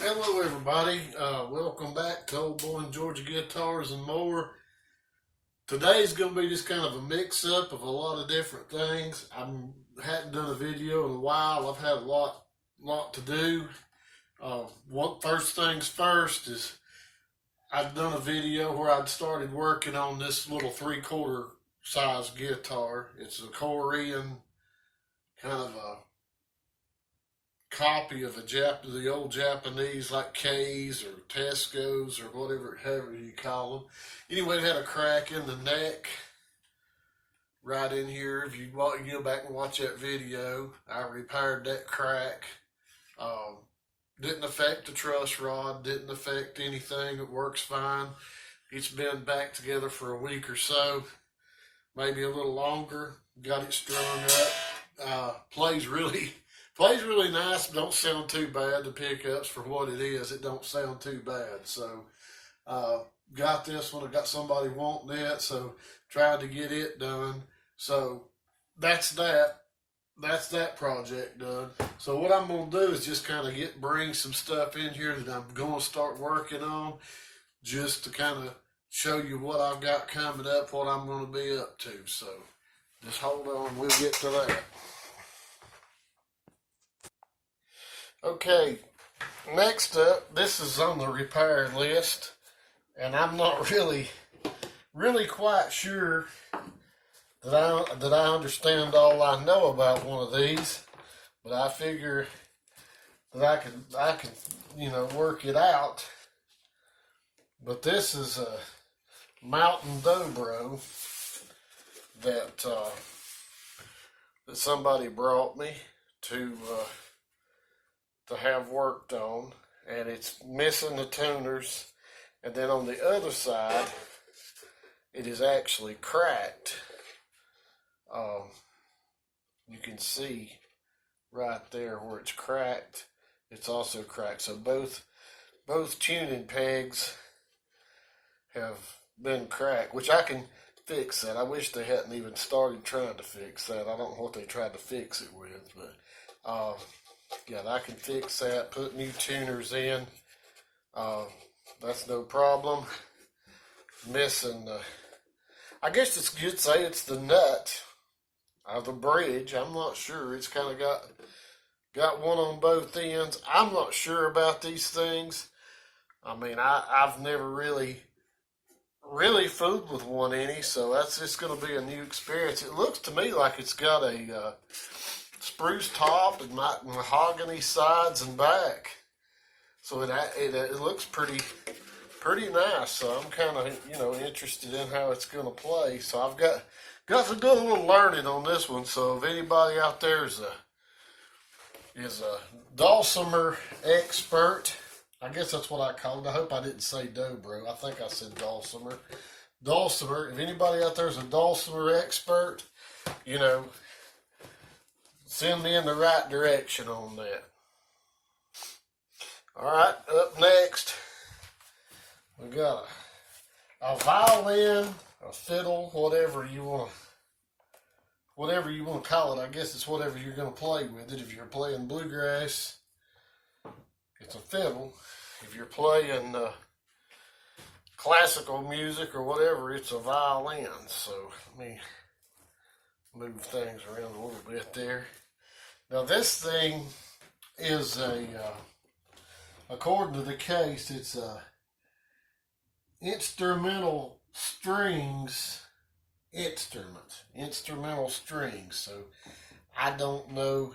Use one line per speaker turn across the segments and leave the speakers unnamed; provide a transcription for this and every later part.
Hello everybody, welcome back to Old Boy and Georgia Guitars and More. Today's going to be just kind of a mix-up of a lot of different things. I hadn't done a video in a while. I've had a lot to do. First things first is I've done a video where I'd started working on this little 3/4 size guitar. It's a Korean kind of a copy of the old Japanese, like K's or Tesco's or whatever, however you call them. Anyway, it had a crack in the neck right in here. If you go back and watch that video, I repaired that crack. Didn't affect the truss rod, didn't affect anything. It works fine. It's been back together for a week or so, maybe a little longer. Got it strung up. Plays really nice, but don't sound too bad. The pickups, for what it is, it don't sound too bad. So, got this one. I got somebody wanting it, so tried to get it done. So, that's that. That's that project done. So what I'm going to do is just kind of bring some stuff in here that I'm going to start working on, just to kind of show you what I've got coming up, what I'm going to be up to. So, just hold on. We'll get to that. Okay, next up, this is on the repair list, and I'm not really quite sure that I understand all I know about one of these, but I figure that I can work it out. But this is a Mountain Dobro that somebody brought me to have worked on, and it's missing the tuners, and then on the other side it is actually cracked. You can see right there where it's cracked. It's also cracked. So both tuning pegs have been cracked, which I can fix that. I wish they hadn't even started trying to fix that. I don't know what they tried to fix it with, but yeah, I can fix that, put new tuners in. That's no problem. Missing I guess you'd say it's the nut of the bridge. I'm not sure. It's kind of got one on both ends. I'm not sure about these things. I mean, I've never really fooled with one any, so that's just going to be a new experience. It looks to me like it's got a spruce top and mahogany sides and back, so it looks pretty nice. So I'm kind of interested in how it's going to play. So I've got to do a little learning on this one. So if anybody out there is a dulcimer expert, I guess that's what I call it. I hope I didn't say dobro. I think I said dulcimer. Dulcimer. If anybody out there is a dulcimer expert, send me in the right direction on that. Alright, up next, we got a violin, a fiddle, whatever you want to call it. I guess it's whatever you're going to play with it. If you're playing bluegrass, it's a fiddle. If you're playing classical music or whatever, it's a violin. So let me move things around a little bit there. Now this thing is according to the case, it's a instrumental strings instrumental strings. So I don't know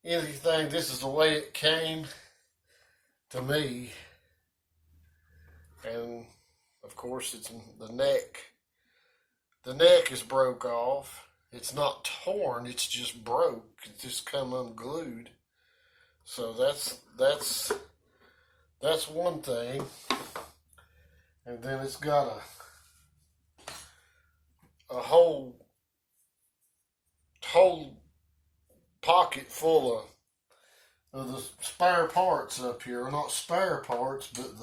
anything. This is the way it came to me, and of course it's the neck. The neck is broke off. It's not torn, it's just broke. It's just come unglued. So that's one thing. And then it's got a whole pocket full of the spare parts up here. Or not spare parts, but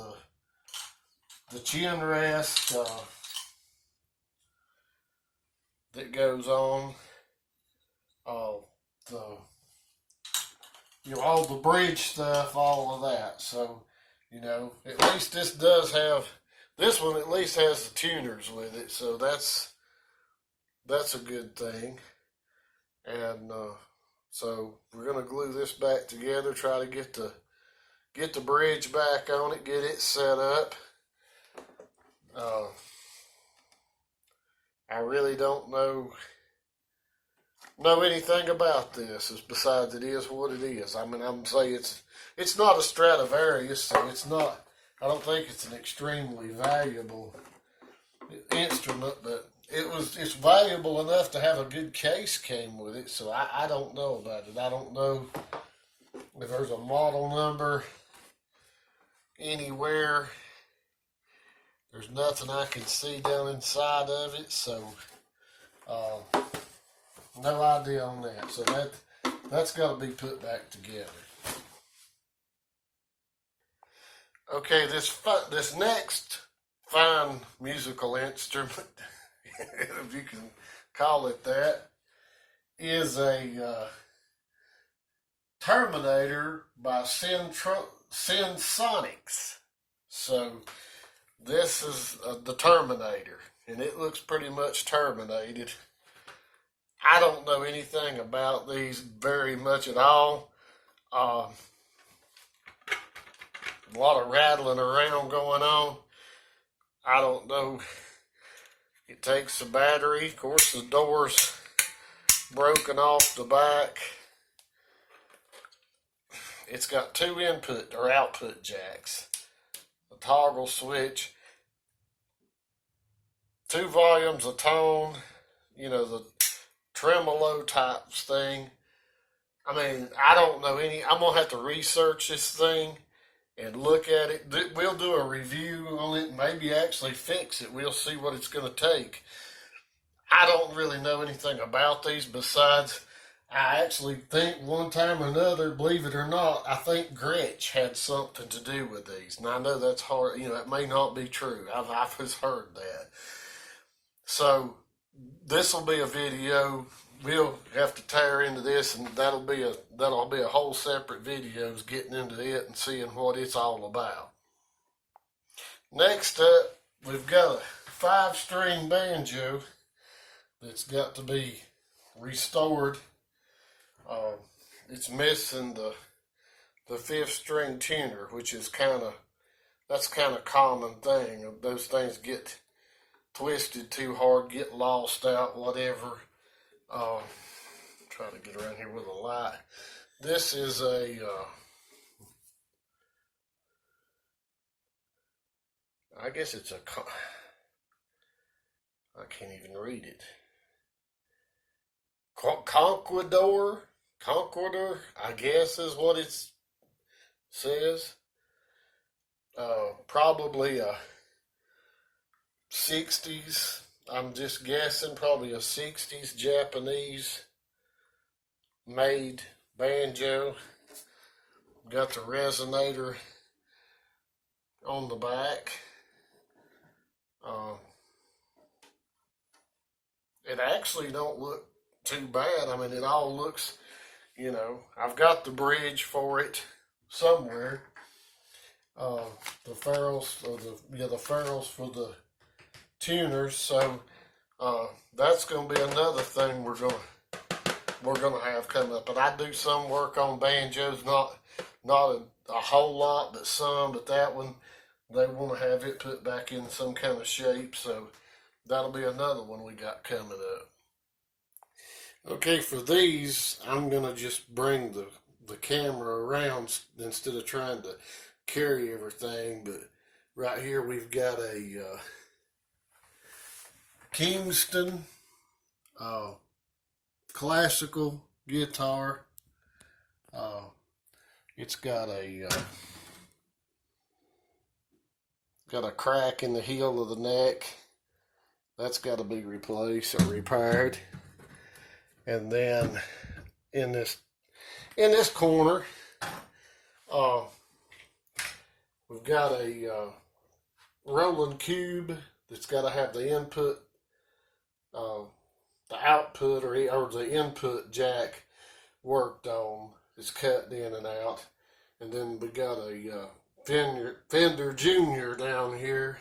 the chin rest that goes on. The all the bridge stuff, all of that. So, at least this does have, this one at least has the tuners with it. So that's a good thing. And so we're going to glue this back together, try to get the bridge back on it, get it set up. I really don't know anything about this, besides it is what it is. I mean, I'm saying it's not a Stradivarius, so it's not. I don't think it's an extremely valuable instrument, but it's valuable enough to have a good case came with it. So I don't know about it. I don't know if there's a model number anywhere. There's nothing I can see down inside of it, so no idea on that. So that's got to be put back together. Okay, this next fine musical instrument, if you can call it that, is a Terminator by Sonics. So this is the Terminator, and it looks pretty much terminated. I don't know anything about these very much at all. A lot of rattling around going on. I don't know. It takes a battery. Of course, the door's broken off the back. It's got 2 input or output jacks, a toggle switch, 2 volumes of tone, the tremolo type thing. I mean, I don't know any. I'm going to have to research this thing and look at it. We'll do a review on it, maybe actually fix it. We'll see what it's going to take. I don't really know anything about these besides I actually think one time or another, believe it or not, I think Gretsch had something to do with these. And I know that's hard, it may not be true. I've just heard that. So this will be a video. We'll have to tear into this, and that'll be a whole separate video, getting into it and seeing what it's all about. Next up, we've got a 5-string banjo that's got to be restored. It's missing the 5th string tuner, which is that's kind of common thing. Those things get twisted too hard, get lost out, whatever. Try to get around here with a light. This is I guess it's I can't even read it. Conqueror, I guess is what it says. Probably a 60s, I'm just guessing, probably a 60s Japanese made banjo. Got the resonator on the back. It actually don't look too bad. I mean, it all looks, I've got the bridge for it somewhere. The ferrules, the ferrules for the tuners. So that's going to be another thing we're going to have come up. And I do some work on banjos, not a whole lot, but some. But that one, they want to have it put back in some kind of shape. So that'll be another one we got coming up. Okay, for these, I'm going to just bring the camera around instead of trying to carry everything. But right here we've got a Kingston classical guitar. It's got a crack in the heel of the neck. That's got to be replaced or repaired. And then in this corner, we've got a rolling cube that's got to have the input, the output or the input jack worked on. is cut in and out. And then we got a Fender Junior down here.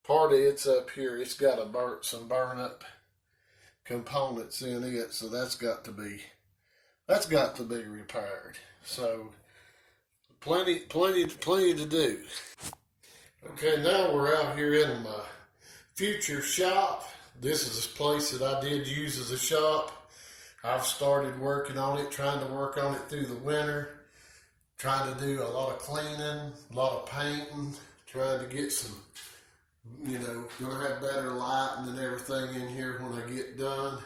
Part of it's up here. It's got some burn up components in it, so that's got to be repaired. So plenty to do. Okay, now we're out here in my future shop. This is a place that I did use as a shop. I've started working on it, trying to work on it through the winter, trying to do a lot of cleaning, a lot of painting, trying to get some, gonna have better lighting and everything in here when I get done.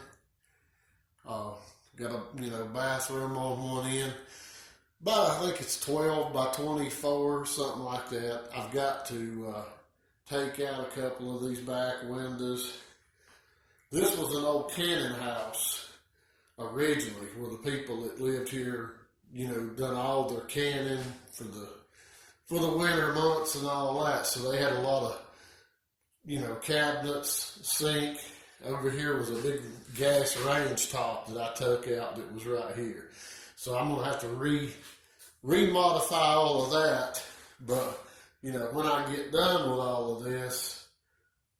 Got a, bathroom on one end. But I think it's 12 by 24, something like that. I've got to take out a couple of these back windows. This was an old cannon house originally, where the people that lived here, done all their canning for the winter months and all that. So they had a lot of, cabinets, sink. Over here was a big gas range top that I took out that was right here. So I'm going to have to remodify all of that. But, when I get done with all of this,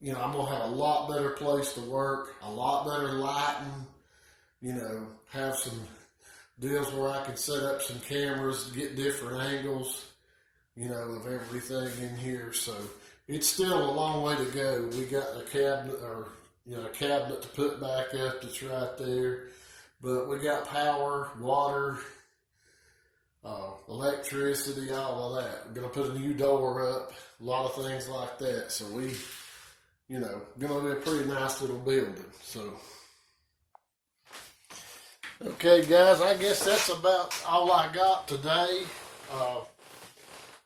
I'm going to have a lot better place to work, a lot better lighting, have some deals where I can set up some cameras, get different angles, of everything in here. So it's still a long way to go. We got a cabinet to put back up that's right there. But we got power, water, electricity, all of that. We're going to put a new door up, a lot of things like that. So we, going to be a pretty nice little building. So, okay, guys, I guess that's about all I got today.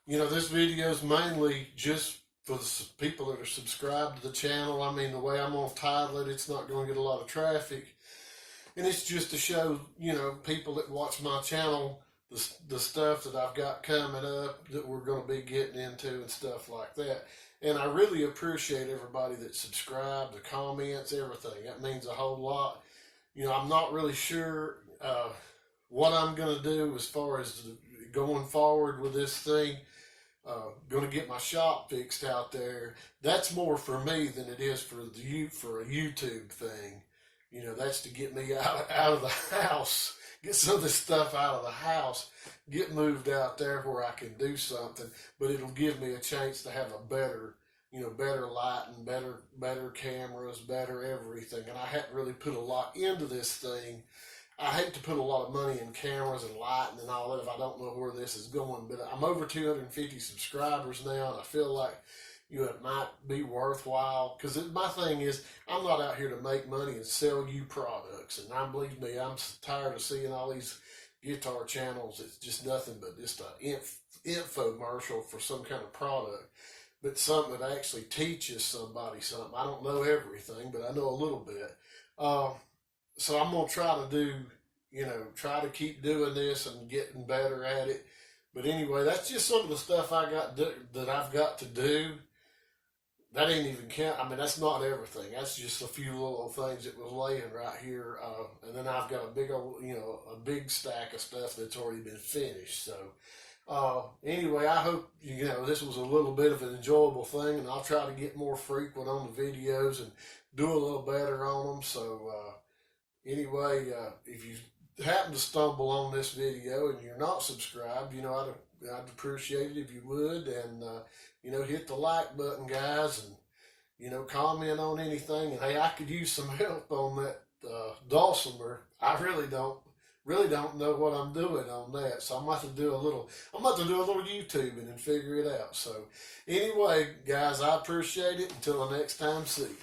This video is mainly just for the people that are subscribed to the channel. I mean, the way I'm going to title it, it's not going to get a lot of traffic. And it's just to show, people that watch my channel, the stuff that I've got coming up that we're going to be getting into and stuff like that. And I really appreciate everybody that subscribed, the comments, everything. That means a whole lot. I'm not really sure what I'm going to do as far as going forward with this thing. Going to get my shop fixed out there. That's more for me than it is for a YouTube thing. That's to get me out of the house, get some of this stuff out of the house, get moved out there where I can do something. But it'll give me a chance to have a better, better lighting, better cameras, better everything. And I hadn't really put a lot into this thing. I hate to put a lot of money in cameras and lighting and all that if I don't know where this is going. But I'm over 250 subscribers now, and I feel like it might be worthwhile. Because my thing is, I'm not out here to make money and sell you products. And believe me, I'm tired of seeing all these guitar channels. It's just nothing but just an infomercial for some kind of product. But something that actually teaches somebody something. I don't know everything, but I know a little bit. So I'm going to try to do, try to keep doing this and getting better at it. But anyway, that's just some of the stuff that I've got to do. That ain't even count. I mean, that's not everything. That's just a few little things that was laying right here. And then I've got a big old, a big stack of stuff that's already been finished. So anyway, I hope, this was a little bit of an enjoyable thing. And I'll try to get more frequent on the videos and do a little better on them. So, anyway, if you happen to stumble on this video and you're not subscribed, I'd appreciate it if you would. And, hit the like button, guys, and, comment on anything. And, hey, I could use some help on that dulcimer. I really don't know what I'm doing on that. So I'm about to do a little YouTubing and figure it out. So, anyway, guys, I appreciate it. Until the next time, see you.